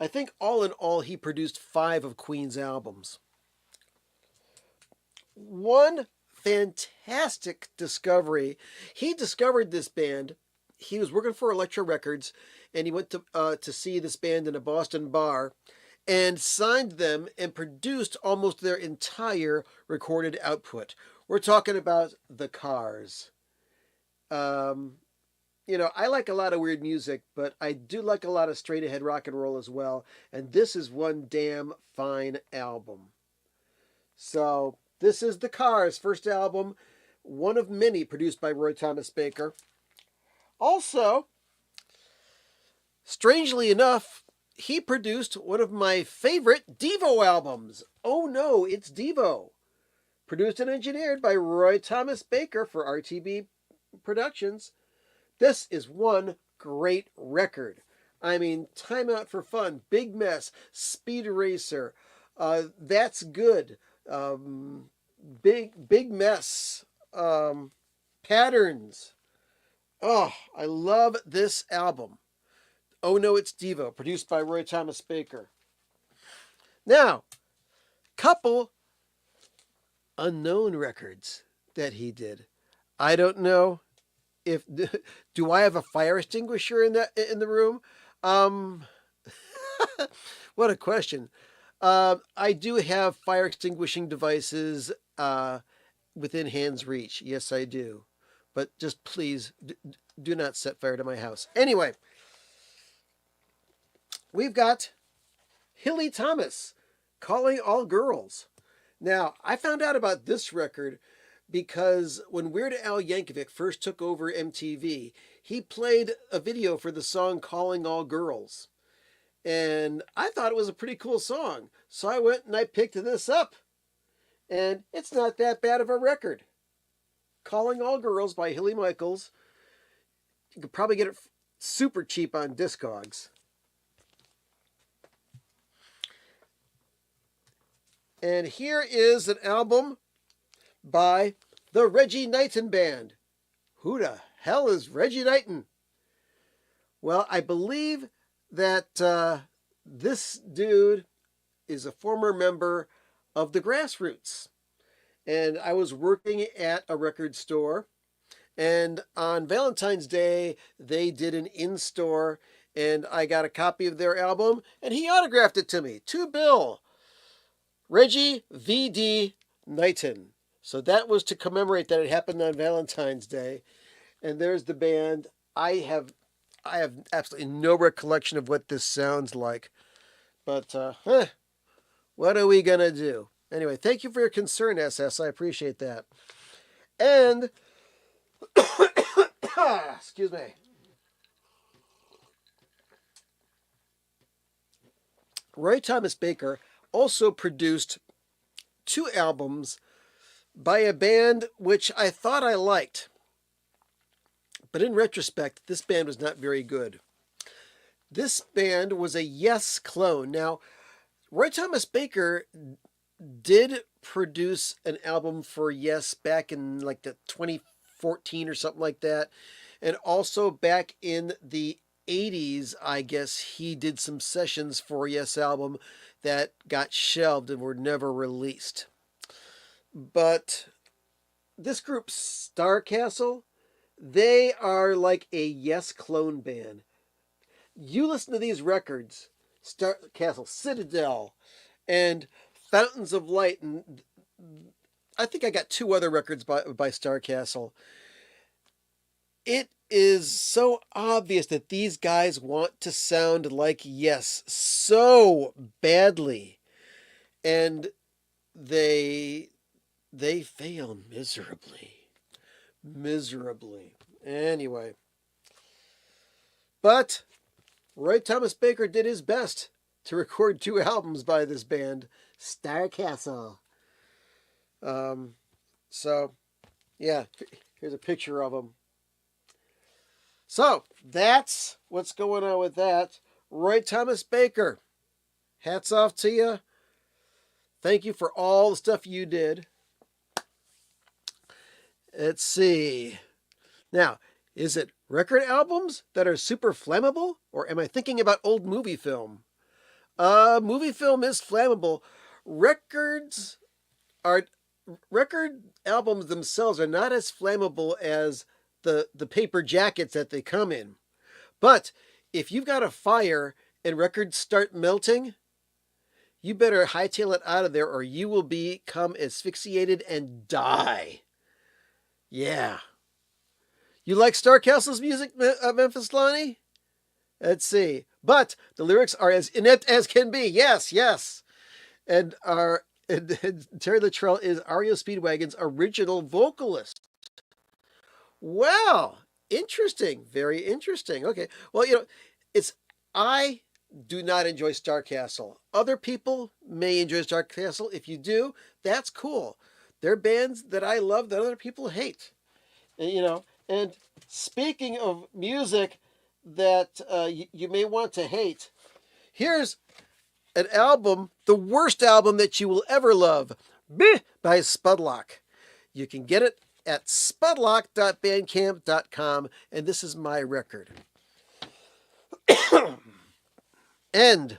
I think all in all, he produced 5 of Queen's albums. One fantastic discovery. He discovered this band. He was working for Elektra Records, and he went to see this band in a Boston bar and signed them and produced almost their entire recorded output. We're talking about the Cars. I like a lot of weird music, but I do like a lot of straight ahead rock and roll as well. And this is one damn fine album. So this is the Cars' first album, one of many produced by Roy Thomas Baker. Also, strangely enough, he produced one of my favorite Devo albums. Oh no, it's Devo. Produced and engineered by Roy Thomas Baker for RTB Productions. This is one great record. I mean, Time Out for Fun, Big Mess, Speed Racer, That's good. Big mess. Patterns. Oh, I love this album. Oh No, It's Devo, produced by Roy Thomas Baker. Now, couple unknown records that he did. I don't know if do I have a fire extinguisher in the room? Um, what a question. I do have fire extinguishing devices within hand's reach. Yes, I do. But just please do not set fire to my house. Anyway, we've got Hilly Thomas, Calling All Girls. Now, I found out about this record because when Weird Al Yankovic first took over MTV, he played a video for the song Calling All Girls. And I thought it was a pretty cool song. So I went and I picked this up. And it's not that bad of a record. Calling All Girls by Hilly Michaels. You could probably get it super cheap on Discogs. And here is an album by the Reggie Knighton Band. Who the hell is Reggie Knighton? Well, I believe that this dude is a former member of the Grassroots. And I was working at a record store. And on Valentine's Day, they did an in-store. And I got a copy of their album. And he autographed it to me. To Bill. Reggie V.D. Knighton. So that was to commemorate that it happened on Valentine's Day. And there's the band. I have absolutely no recollection of what this sounds like. But, what are we going to do? Anyway, thank you for your concern, SS. I appreciate that. And, excuse me. Roy Thomas Baker also produced 2 albums by a band which I thought I liked. But in retrospect, this band was not very good. This band was a Yes clone. Now, Roy Thomas Baker did produce an album for Yes back in like the 2014 or something like that. And also back in the 80s, I guess he did some sessions for a Yes album that got shelved and were never released. But this group, Starcastle, they are like a Yes clone band. You listen to these records, Starcastle, Citadel, and Fountains of Light, and I think I got 2 other records by Starcastle. It is so obvious that these guys want to sound like Yes so badly, and they fail miserably. Anyway, but Roy Thomas Baker did his best to record 2 albums by this band, Starcastle. So, yeah, here's a picture of them. So, that's what's going on with that. Roy Thomas Baker, hats off to you. Thank you for all the stuff you did. Let's see. Now, is it record albums that are super flammable? Or am I thinking about old movie film? Movie film is flammable. Record albums themselves are not as flammable as the paper jackets that they come in. But if you've got a fire and records start melting, you better hightail it out of there or you will become asphyxiated and die. Yeah. You like Starcastle's music, Memphis Lonnie? Let's see. But the lyrics are as inept as can be. Yes, yes. And Terry Luttrell is REO Speedwagon's original vocalist. Wow. Interesting. Very interesting. Okay. Well, I do not enjoy Starcastle. Other people may enjoy Starcastle. If you do, that's cool. They're bands that I love that other people hate. And speaking of music that you may want to hate, here's an album, the worst album that you will ever love, by Spudlock. You can get it at spudlock.bandcamp.com, and this is my record. And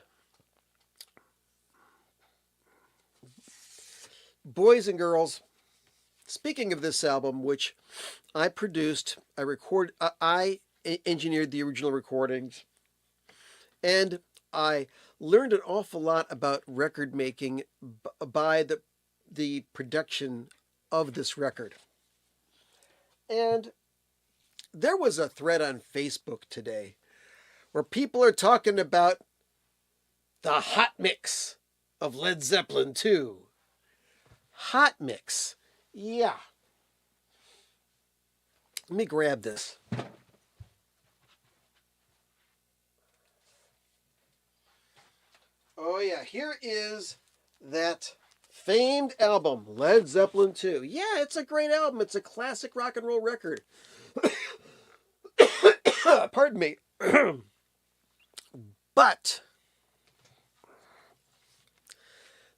boys and girls, speaking of this album, which I produced, I engineered the original recordings, and I learned an awful lot about record making by the production of this record. And there was a thread on Facebook today where people are talking about the hot mix of Led Zeppelin II. Hot mix. Yeah. Let me grab this. Oh yeah, here is that famed album, Led Zeppelin II. Yeah, it's a great album. It's a classic rock and roll record. Pardon me. But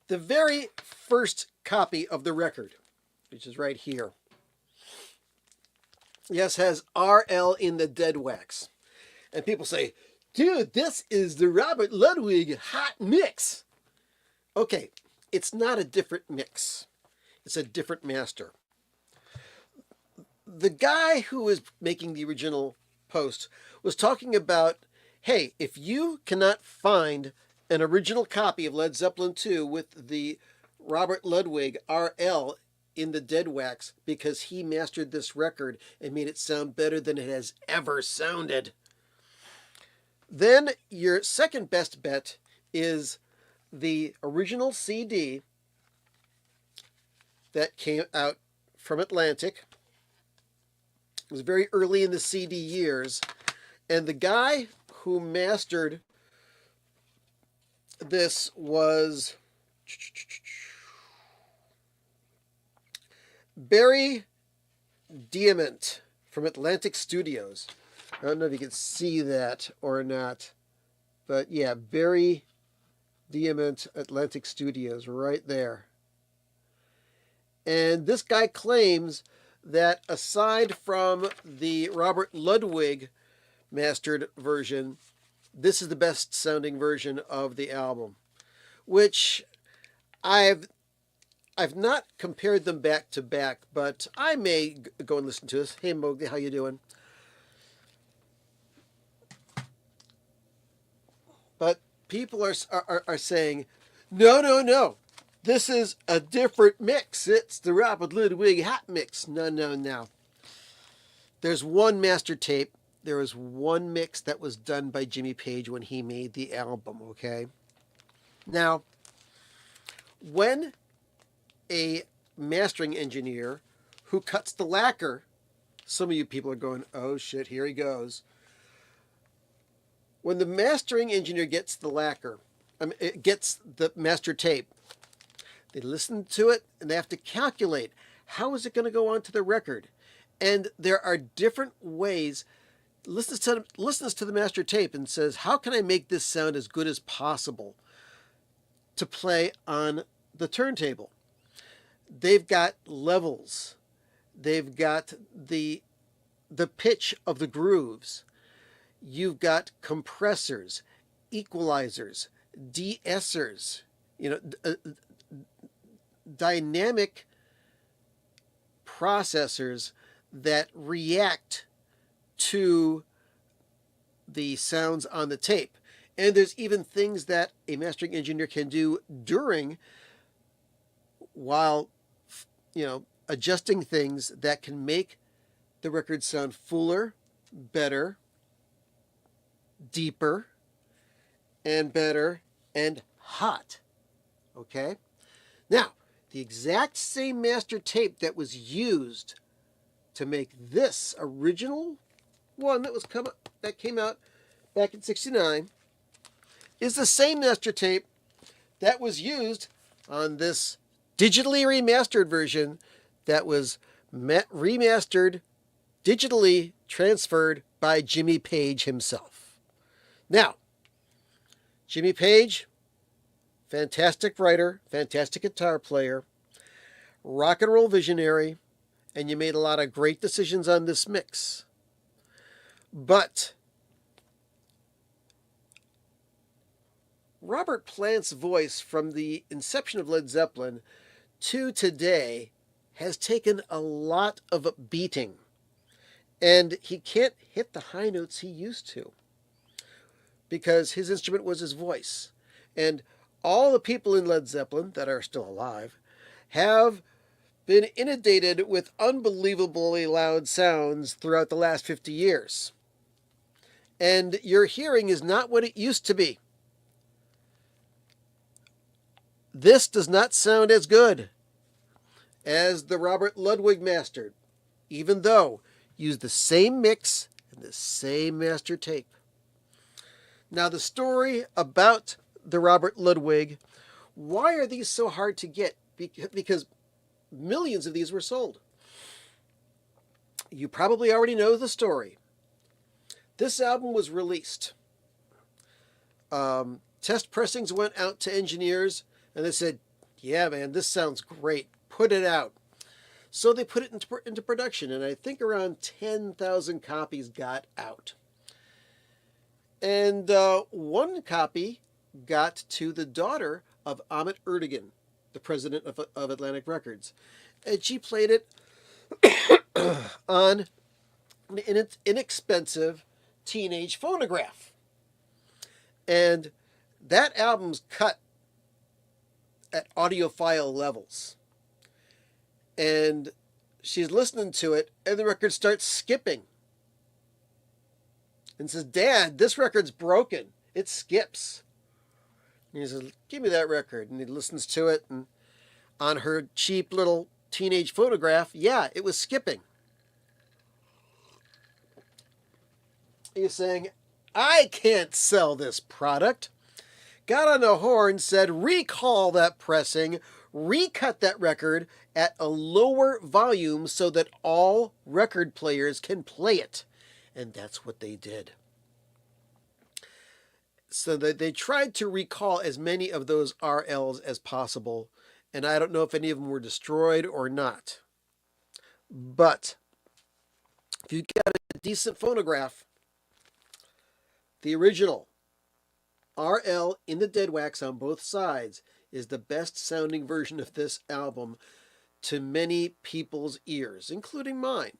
the very first copy of the record, which is right here, yes, has RL in the dead wax. And people say, dude, this is the Robert Ludwig hot mix. Okay, it's not a different mix. It's a different master. The guy who was making the original post was talking about, hey, if you cannot find an original copy of Led Zeppelin II with the Robert Ludwig RL in the dead wax because he mastered this record and made it sound better than it has ever sounded, then your second best bet is the original CD that came out from Atlantic. It was very early in the CD years, and the guy who mastered this was Pere from Atlantic Studios. I don't know if you can see that or not, but yeah, Pere Atlantic Studios, right there. And this guy claims that aside from the Robert Ludwig mastered version, this is the best sounding version of the album, which I've not compared them back to back, but I may go and listen to this. Hey Mowgli, how you doing? But people are saying, no, this is a different mix. It's the Robert Ludwig hot mix. No. There's one master tape. There was one mix that was done by Jimmy Page when he made the album, okay? Now, when a mastering engineer who cuts the lacquer, some of you people are going, oh shit, here he goes. When the mastering engineer gets the lacquer, it gets the master tape, they listen to it and they have to calculate how is it going to go onto the record. And there are different ways. Listens to the master tape and says, how can I make this sound as good as possible to play on the turntable? They've got levels. They've got the pitch of the grooves. You've got compressors, equalizers, de-essers, dynamic processors that react to the sounds on the tape. And there's even things that a mastering engineer can do while adjusting things that can make the record sound fuller, better, deeper, and better, and hot. Okay? Now, the exact same master tape that was used to make this original one that came out back in '69 is the same master tape that was used on this digitally remastered version that was remastered, digitally transferred by Jimmy Page himself. Now, Jimmy Page, fantastic writer, fantastic guitar player, rock and roll visionary, and you made a lot of great decisions on this mix. But Robert Plant's voice from the inception of Led Zeppelin to today has taken a lot of beating, and he can't hit the high notes he used to because his instrument was his voice. And all the people in Led Zeppelin that are still alive have been inundated with unbelievably loud sounds throughout the last 50 years. And your hearing is not what it used to be. This does not sound as good as the Robert Ludwig mastered, even though used the same mix and the same master tape. Now the story about the Robert Ludwig, why are these so hard to get? Because millions of these were sold. You probably already know the story. This album was released. Test pressings went out to engineers and they said, yeah, man, this sounds great. Put it out. So they put it into production, and I think around 10,000 copies got out. And one copy got to the daughter of Ahmet Ertegun, the president of Atlantic Records. And she played it on an inexpensive teenage phonograph. And that album's cut at audiophile levels. And she's listening to it, and the record starts skipping. And says, Dad, this record's broken. It skips. And he says, give me that record. And he listens to it, and on her cheap little teenage phonograph, yeah, it was skipping. He's saying, I can't sell this product. Got on the horn, said, recall that pressing, recut that record at a lower volume so that all record players can play it. And that's what they did. So they tried to recall as many of those RLs as possible, and I don't know if any of them were destroyed or not. But if you get a decent phonograph, the original RL in the dead wax on both sides is the best sounding version of this album to many people's ears, including mine.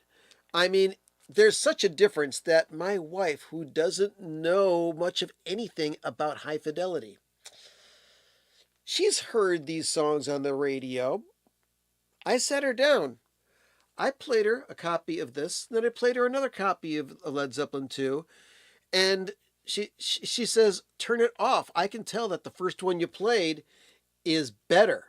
I mean, there's such a difference that my wife, who doesn't know much of anything about high fidelity, she's heard these songs on the radio. I sat her down. I played her a copy of this, then I played her another copy of Led Zeppelin II, and she says, turn it off. I can tell that the first one you played is better.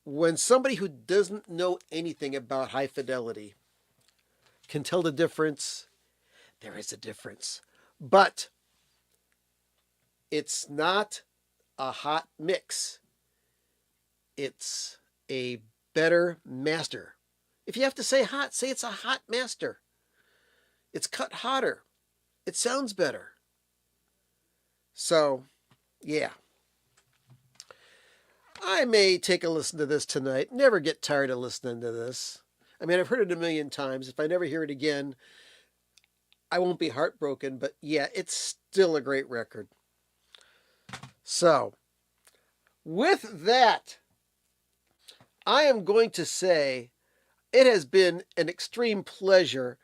When somebody who doesn't know anything about high fidelity can tell the difference, there is a difference. But it's not a hot mix. It's a better master. If you have to say hot, say it's a hot master. It's cut hotter. It sounds better. So, yeah. I may take a listen to this tonight. Never get tired of listening to this. I mean, I've heard it a million times. If I never hear it again, I won't be heartbroken. But yeah, it's still a great record. So, with that, I am going to say it has been an extreme pleasure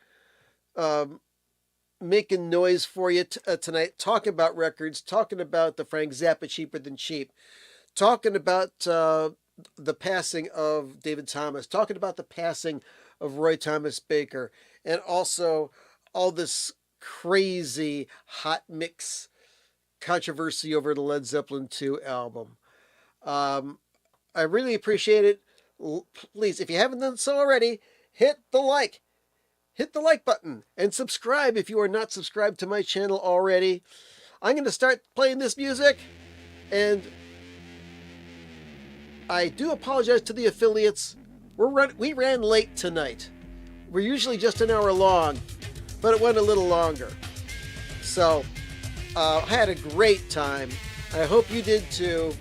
making noise for you tonight, talking about records, talking about the Frank Zappa Cheaper Than Cheap, talking about the passing of David Thomas, talking about the passing of Roy Thomas Baker, and also all this crazy hot mix controversy over the Led Zeppelin II album. I really appreciate it. Please, if you haven't done so already, hit the like button and subscribe if you are not subscribed to my channel already. I'm going to start playing this music, and I do apologize to the affiliates. We ran late tonight. We're usually just an hour long, but it went a little longer. So I had a great time. I hope you did too.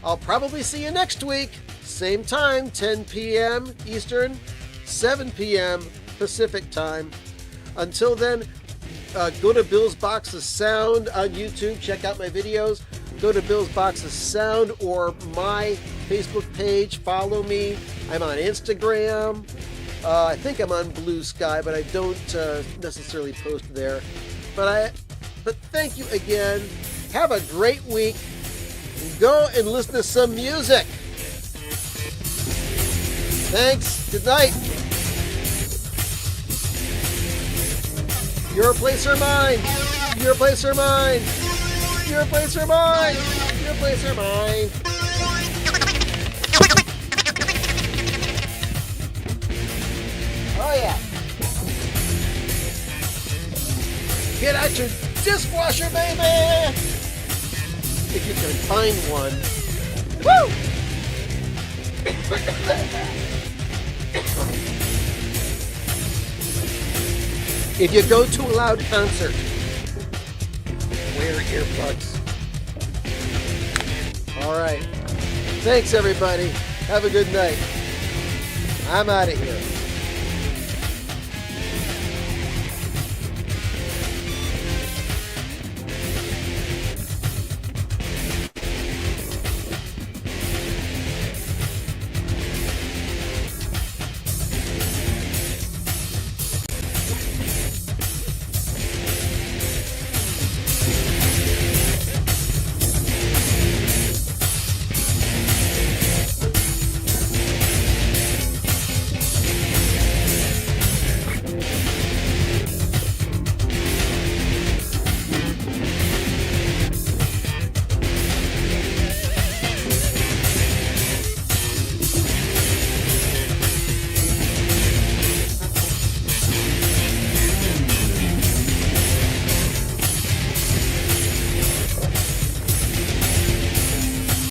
I'll probably see you next week. Same time, 10 p.m. Eastern, 7 p.m. Pacific time. Until then, go to Bill's Box of Sound on YouTube. Check out my videos. Go to Bill's Box of Sound or my Facebook page. Follow me. I'm on Instagram. I think I'm on Blue Sky, but I don't necessarily post there. But thank you again. Have a great week. Go and listen to some music. Thanks. Good night. Your place or mine. Your place or mine. Your place or mine. Your place or mine. Oh yeah. Get out your dishwasher, baby! If you can find one. Woo! If you go to a loud concert, wear earplugs. All right. Thanks, everybody. Have a good night. I'm out of here.